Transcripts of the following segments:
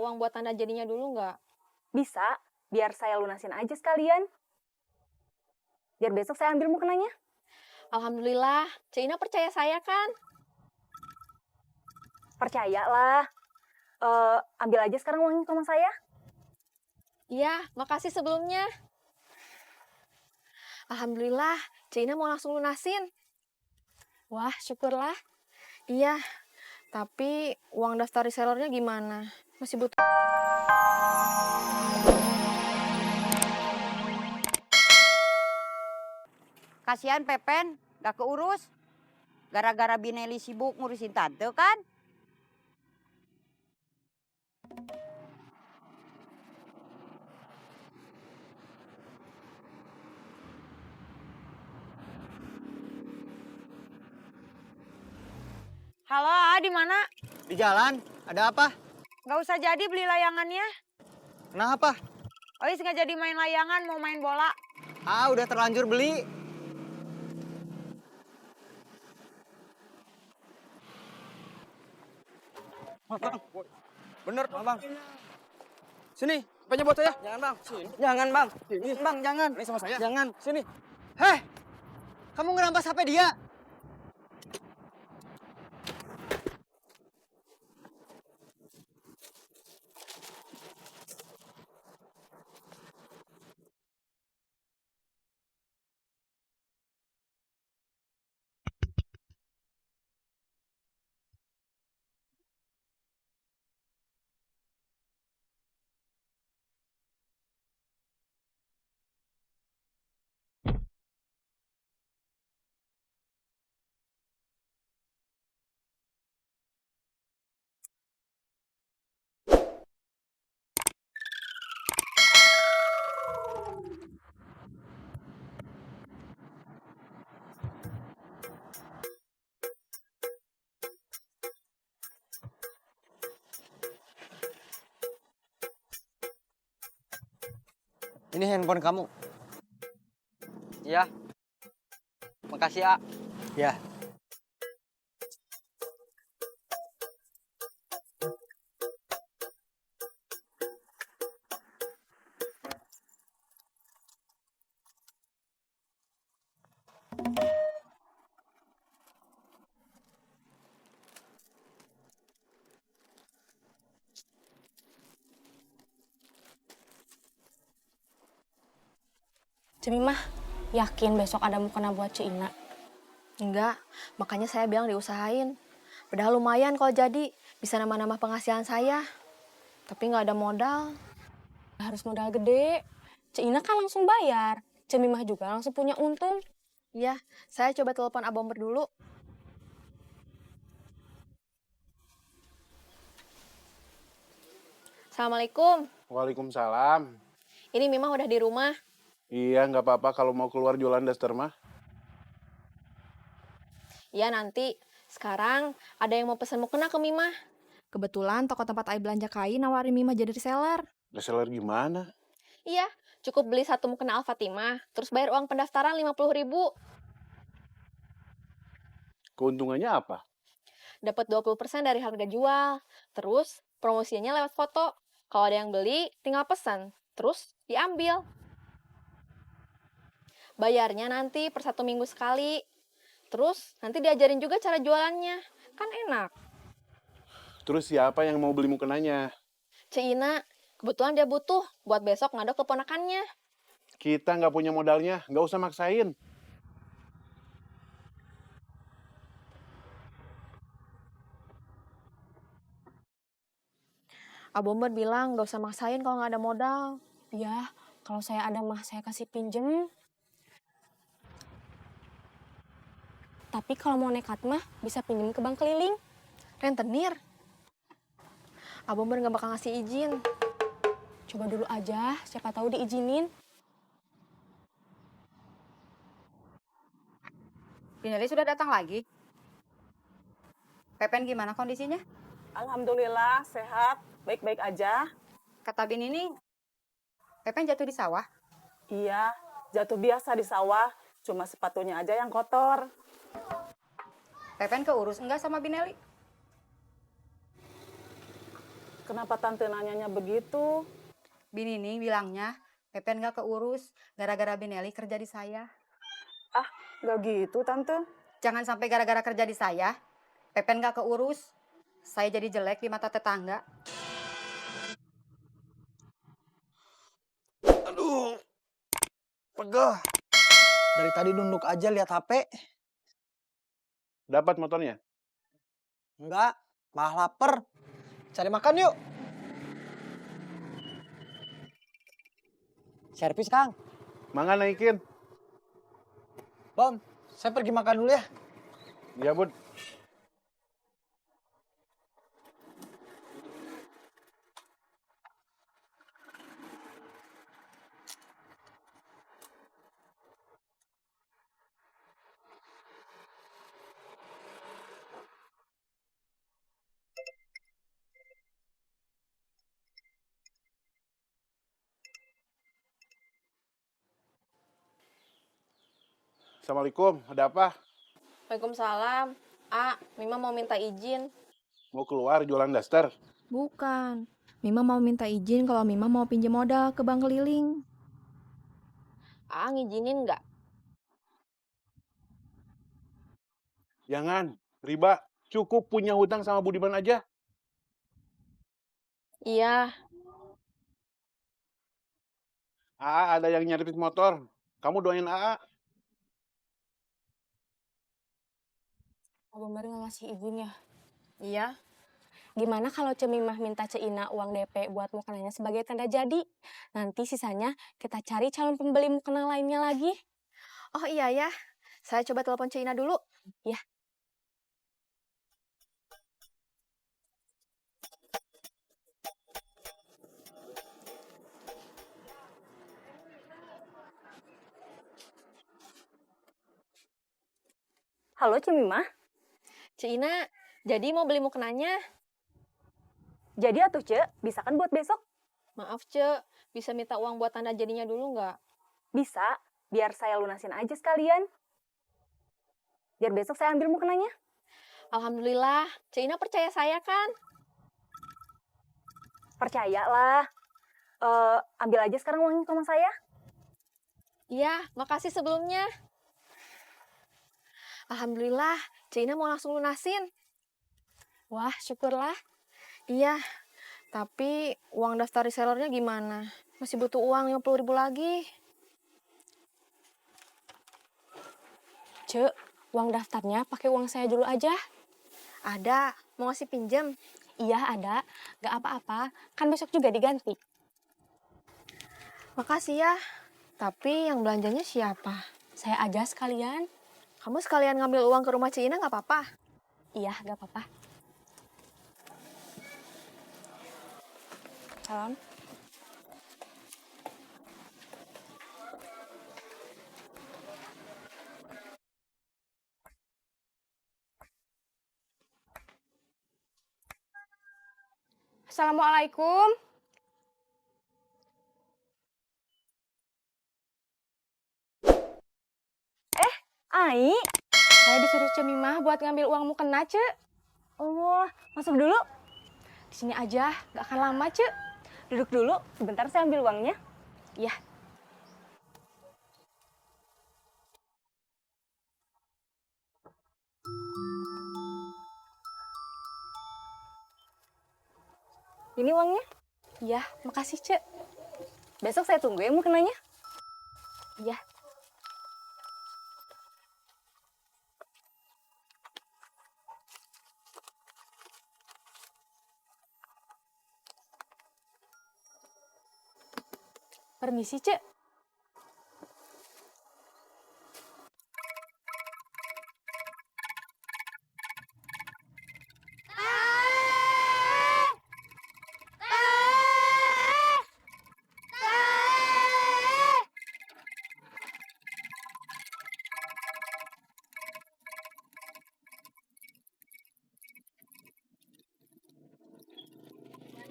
uang buat tanda jadinya dulu nggak? Bisa, biar saya lunasin aja sekalian. Biar besok saya ambil mukenanya. Alhamdulillah, Cik Ina percaya saya kan? Percayalah. Ambil aja sekarang uangnya sama saya. Iya, makasih sebelumnya. Alhamdulillah, Cik Ina mau langsung lunasin. Wah, syukurlah. Iya, tapi uang daftar resellernya gimana? Masih butuh. Kasihan Pepen, gak keurus. Gara-gara Bineli sibuk ngurusin tante kan? Halo, di mana? Di jalan, ada apa? Gak usah jadi beli layangannya. Kenapa? Ois gak jadi main layangan, mau main bola. Ah, udah terlanjur beli. Bang, bener bang. Sini, pennya buat saya. Jangan bang. Sini. Jangan bang. Sini. Bang, jangan. Ini sama saya. Jangan. Sini. Heh, kamu ngerampas HP dia. Ini handphone kamu. Iya. Makasih, A. Ya. Cemimah, yakin besok ada mukena buat Cik Ina? Enggak, makanya saya bilang diusahain. Padahal lumayan kalau jadi, bisa nambah-nambah penghasilan saya. Tapi nggak ada modal. Harus modal gede. Cik Ina kan langsung bayar. Cemimah juga langsung punya untung. Iya, saya coba telepon Abomber dulu. Assalamualaikum. Waalaikumsalam. Ini Mimah udah di rumah. Iya, nggak apa-apa kalau mau keluar jualan daster mah. Iya nanti. Sekarang ada yang mau pesan mukena ke Mimah. Kebetulan toko tempat Ai belanja kain nawarin Mimah jadi reseller. Reseller gimana? Iya, cukup beli satu mukena Al-Fatimah, terus bayar uang pendaftaran 50.000. Keuntungannya apa? Dapat 20% dari harga jual. Terus promosinya lewat foto. Kalau ada yang beli, tinggal pesan. Terus diambil. Bayarnya nanti per 1 minggu sekali. Terus nanti diajarin juga cara jualannya. Kan enak. Terus siapa yang mau beli mukenanya? Cik Ina, kebetulan dia butuh buat besok ngadok keponakannya. Kita nggak punya modalnya, nggak usah maksain. Abomber bilang gak usah maksain kalau nggak ada modal. Ya, kalau saya ada mah saya kasih pinjem. Tapi kalau mau nekat mah bisa pinjem ke bank keliling. Rentenir. Abomber nggak bakal ngasih izin. Coba dulu aja, siapa tahu diizinin. Bineli sudah datang lagi. Pepen gimana kondisinya? Alhamdulillah, sehat, baik-baik aja. Kata Bin ini, Pepen jatuh di sawah. Iya, jatuh biasa di sawah, cuma sepatunya aja yang kotor. Pepen keurus enggak sama Bineli? Kenapa tante nanyanya begitu? Bini Ning bilangnya Pepen gak keurus gara-gara Bineli kerja di saya. Ah, gak gitu tante. Jangan sampai gara-gara kerja di saya, Pepen gak keurus. Saya jadi jelek di mata tetangga. Aduh, pegel. Dari tadi nunduk aja lihat HP. Dapat motornya? Enggak, malah lapar. Cari makan yuk. Servis, Kang. Mangga naikin. Bom, saya pergi makan dulu ya. Ya, Bud. Assalamualaikum, ada apa? Waalaikumsalam. Mima mau minta izin. Mau keluar jualan daster? Bukan. Mima mau minta izin kalau Mima mau pinjam modal ke bank keliling. Ngizinin nggak? Jangan, riba. Cukup punya hutang sama Budiman aja. Iya. Ada yang nyervis motor. Kamu doain AA. Abang Mari nggak ngasih izin ya? Iya. Gimana kalau Cemimah minta Ina uang DP buat mukenanya sebagai tanda jadi? Nanti sisanya kita cari calon pembeli mukena lainnya lagi. Oh iya ya. Saya coba telepon Ina dulu. Ya. Halo Cimimah, Ina, jadi mau beli mukenanya? jadi atuh Ce, bisa kan buat besok? Maaf, Ce. Bisa minta uang buat tanda jadinya dulu nggak? Bisa, biar saya lunasin aja sekalian. Biar besok saya ambil mukenanya. Alhamdulillah. Ina percaya saya kan? Percayalah. Ambil aja sekarang uangnya sama saya. Iya, makasih sebelumnya. Alhamdulillah, Ina mau langsung lunasin. Wah, syukurlah. Iya, tapi uang daftar resellernya gimana? Masih butuh uang 50.000 lagi. Uang daftarnya pakai uang saya dulu aja. Ada, mau ngasih pinjem? Iya, ada. Gak apa-apa, kan besok juga diganti. Makasih ya. Tapi yang belanjanya siapa? Saya aja sekalian. Kamu sekalian ngambil uang ke rumah Ina gak apa-apa? Iya, gak apa-apa. Salam. Assalamualaikum. Ai, Saya disuruh Cemimah buat ngambil uang mukena, Ce. Allah, masuk dulu. Di sini aja, gak akan lama, Ce. Duduk dulu, sebentar saya ambil uangnya. Iya. Ini uangnya. Iya, makasih, Ce. Besok saya tunggu ya mukenanya. Iya. Permisi, Ce.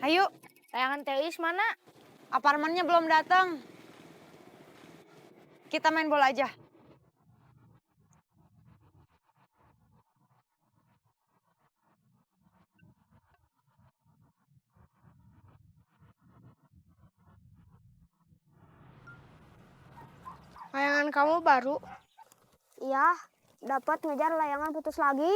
Ayo, layangan teis mana? Apartemennya belum datang. Kita main bola aja. Layangan kamu baru? Iya, dapat ngejar layangan putus lagi.